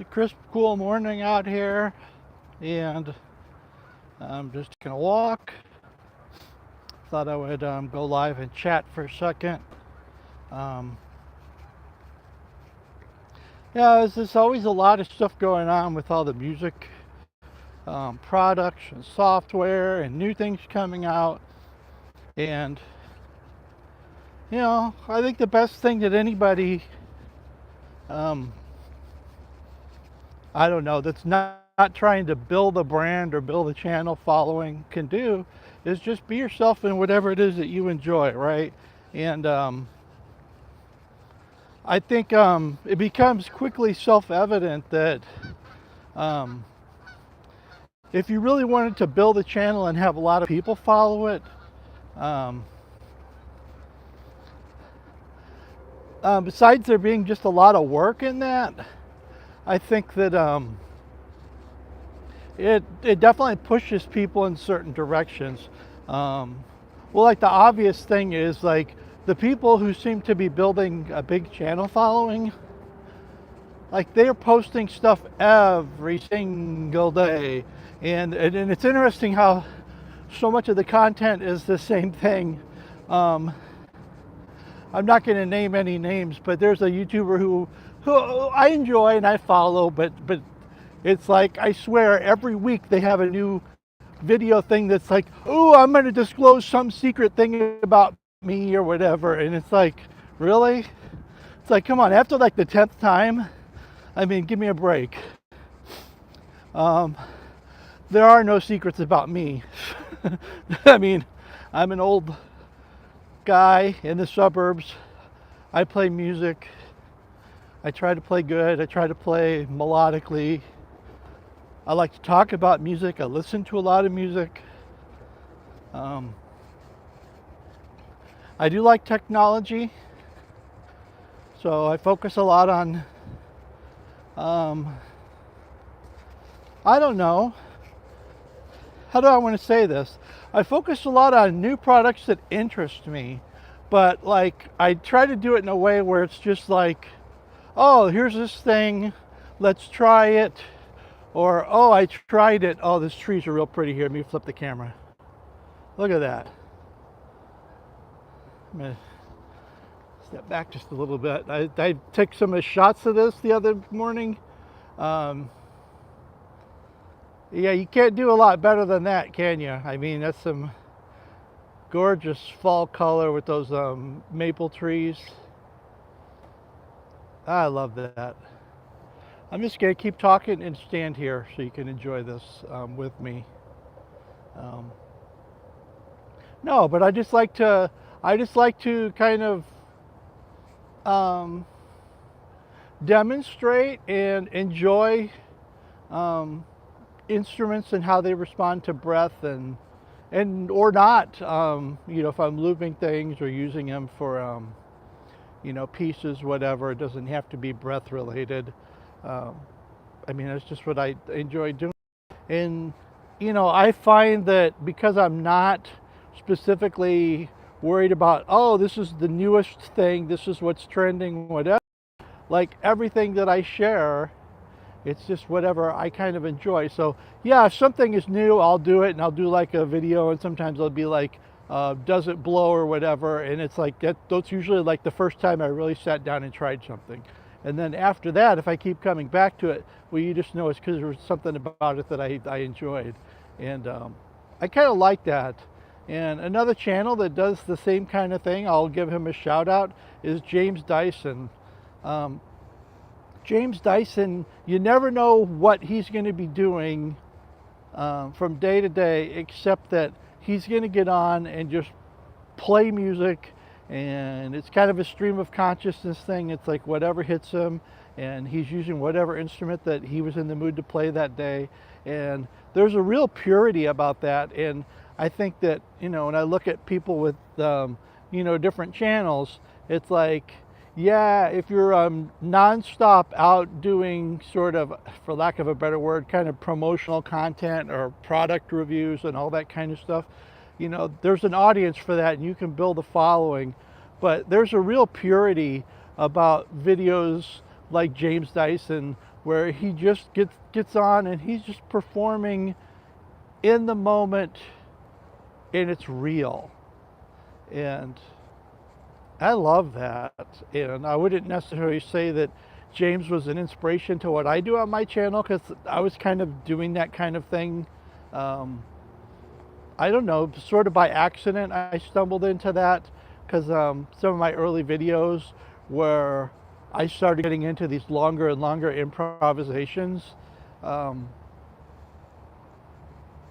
It's a crisp, cool morning out here, and I'm just gonna walk. Thought I would go live and chat for a second. Um, yeah, there's always a lot of stuff going on with all the music products and software and new things coming out. And, I think the best thing that anybody, um, I don't know, that's not trying to build a brand or build a channel following can do is just be yourself in whatever it is that you enjoy, right? And I think it becomes quickly self-evident that um, if you really wanted to build a channel and have a lot of people follow it, um, besides there being just a lot of work in that, I think that it definitely pushes people in certain directions. Well, like the obvious thing is like the people who seem to be building a big channel following, like they're posting stuff every single day. And it's interesting how so much of the content is the same thing. I'm not going to name any names, but there's a YouTuber who I enjoy and I follow, but it's like, I swear every week they have a new video thing that's like, oh, I'm going to disclose some secret thing about me or whatever. And it's like, really? It's like, come on, after like the 10th time, I mean, give me a break. There are no secrets about me. I mean, I'm an old guy in the suburbs. I play music. I try to play good. I try to play melodically. I like to talk about music. I listen to a lot of music. I do like technology. So I focus a lot on, I don't know, how do I want to say this? I focus a lot on new products that interest me, but like I try to do it in a way where it's just like, oh, here's this thing, let's try it. Or, oh, I tried it. Oh, these trees are real pretty here. Let me flip the camera. Look at that. I'm gonna step back just a little bit. I took some shots of this the other morning. Yeah, you can't do a lot better than that, can you? I mean, that's some gorgeous fall color with those maple trees. I love that. I'm just gonna keep talking and stand here so you can enjoy this with me. No, but I just like to kind of demonstrate and enjoy instruments and how they respond to breath and or not. If I'm looping things or using them for pieces, whatever. It doesn't have to be breath related. I mean, that's just what I enjoy doing. And, I find that because I'm not specifically worried about, oh, this is the newest thing, this is what's trending, whatever, like everything that I share, it's just whatever I kind of enjoy. So yeah, if something is new, I'll do it and I'll do like a video, and sometimes it'll be like, does it blow or whatever. And it's like, that's usually like the first time I really sat down and tried something. And then after that, if I keep coming back to it, well, you just know it's because there was something about it that I enjoyed. And I kind of like that. And another channel that does the same kind of thing, I'll give him a shout out, is James Dyson. James Dyson, you never know what he's going to be doing from day to day, except that he's going to get on and just play music. And it's kind of a stream of consciousness thing. It's like whatever hits him, and he's using whatever instrument that he was in the mood to play that day. And there's a real purity about that. And I think that, when I look at people with, different channels, it's like, yeah, if you're nonstop out doing sort of, for lack of a better word, kind of promotional content or product reviews and all that kind of stuff, there's an audience for that and you can build a following. But there's a real purity about videos like James Dyson where he just gets on and he's just performing in the moment, and it's real. And I love that. And I wouldn't necessarily say that James was an inspiration to what I do on my channel, because I was kind of doing that kind of thing. I don't know, sort of by accident I stumbled into that, because some of my early videos where I started getting into these longer and longer improvisations. Um,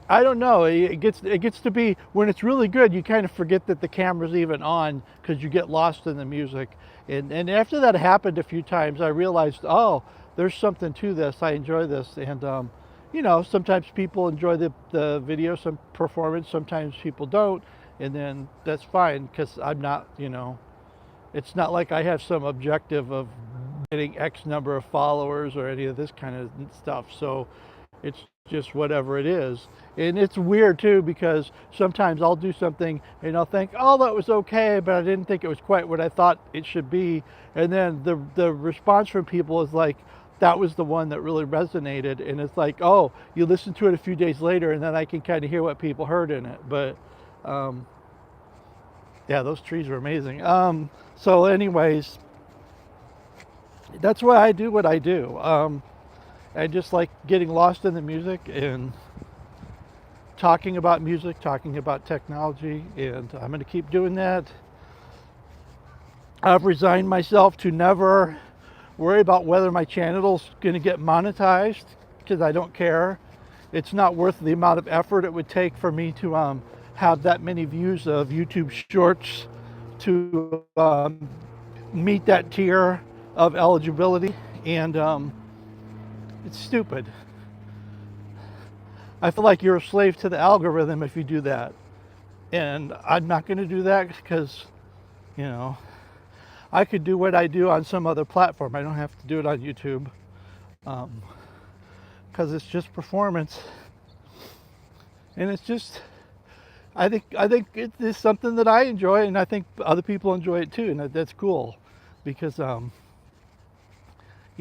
I don't know. It gets to be, when it's really good, you kind of forget that the camera's even on because you get lost in the music. And after that happened a few times, I realized, oh, there's something to this. I enjoy this. And you know, sometimes people enjoy the video, some performance. Sometimes people don't, and then that's fine, because I'm not, you know, it's not like I have some objective of getting X number of followers or any of this kind of stuff. So it's just whatever it is. And it's weird too, because sometimes I'll do something and I'll think, oh, that was okay, but I didn't think it was quite what I thought it should be. And then the response from people is like, that was the one that really resonated. And it's like, oh, you listen to it a few days later and then I can kind of hear what people heard in it. But yeah, those trees are amazing. So anyways, that's why I do what I do. I just like getting lost in the music and talking about music, talking about technology, and I'm going to keep doing that. I've resigned myself to never worry about whether my channel's going to get monetized, because I don't care. It's not worth the amount of effort it would take for me to have that many views of YouTube Shorts to meet that tier of eligibility, and it's stupid. I feel like you're a slave to the algorithm if you do that. And I'm not going to do that, because, you know, I could do what I do on some other platform. I don't have to do it on YouTube, because it's just performance. And it's just, I think it is something that I enjoy, and I think other people enjoy it too, and that's cool, because you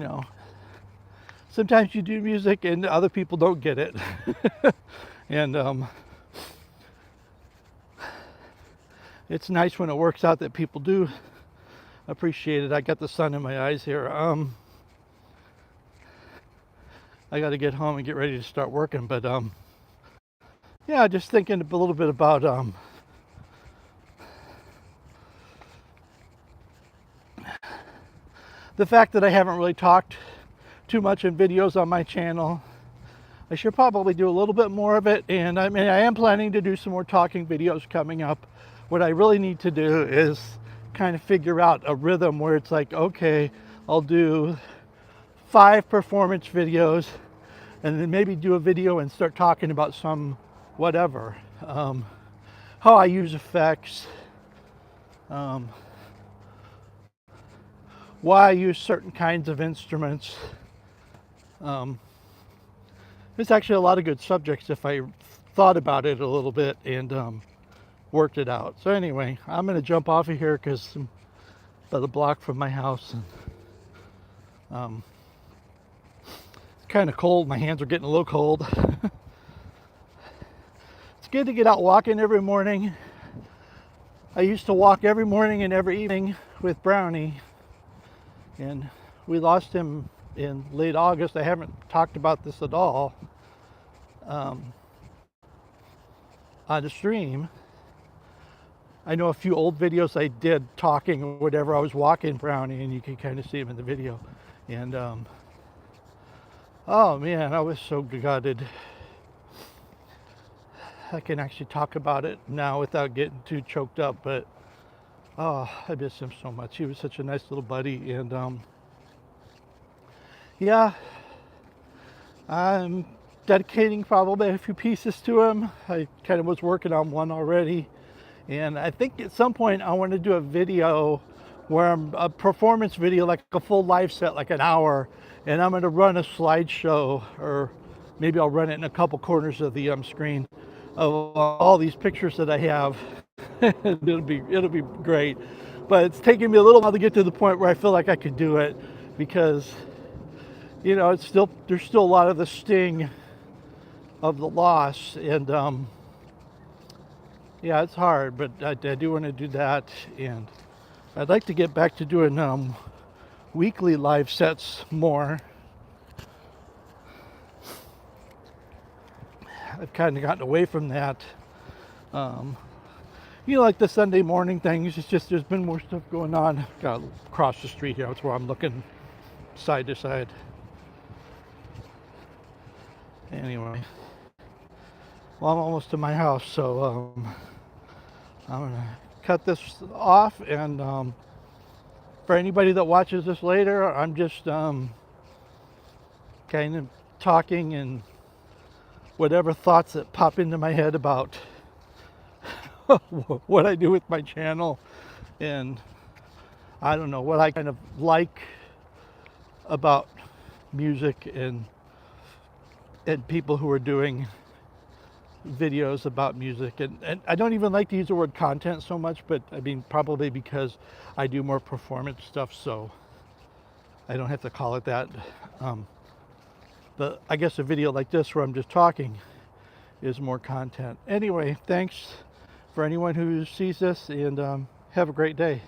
know, sometimes you do music and other people don't get it. And it's nice when it works out that people do appreciate it. I got the sun in my eyes here. I got to get home and get ready to start working, but yeah, just thinking a little bit about the fact that I haven't really talked too much in videos on my channel. I should probably do a little bit more of it, and I mean, I am planning to do some more talking videos coming up. What I really need to do is kind of figure out a rhythm where it's like, okay, I'll do 5 performance videos, and then maybe do a video and start talking about some whatever, how I use effects, why I use certain kinds of instruments. There's actually a lot of good subjects if I thought about it a little bit and worked it out. So anyway, I'm going to jump off of here because I'm about a block from my house, and it's kind of cold. My hands are getting a little cold. It's good to get out walking every morning. I used to walk every morning and every evening with Brownie, and we lost him in late August. I haven't talked about this at all on the stream. I know a few old videos I did talking or whatever. I was walking Brownie, and you can kind of see him in the video. And oh man, I was so gutted. I can actually talk about it now without getting too choked up, but oh, I miss him so much. He was such a nice little buddy, and yeah, I'm dedicating probably a few pieces to him. I kind of was working on one already, and I think at some point I want to do a video where I'm a performance video, like a full live set, like an hour, and I'm going to run a slideshow, or maybe I'll run it in a couple corners of the screen of all these pictures that I have. it'll be great, but it's taking me a little while to get to the point where I feel like I could do it, because you know, it's still, there's still a lot of the sting of the loss, and yeah, it's hard, but I do want to do that, and I'd like to get back to doing weekly live sets more. I've kind of gotten away from that. You know, like the Sunday morning things, it's just there's been more stuff going on. Got across the street here, that's where I'm looking side to side. Anyway, well, I'm almost to my house, so I'm gonna cut this off, and for anybody that watches this later, I'm just kind of talking and whatever thoughts that pop into my head about what I do with my channel, and I don't know what I kind of like about music and people who are doing videos about music, and I don't even like to use the word content so much, but I mean probably because I do more performance stuff, so I don't have to call it that. But I guess a video like this where I'm just talking is more content. Anyway, thanks for anyone who sees this, and have a great day.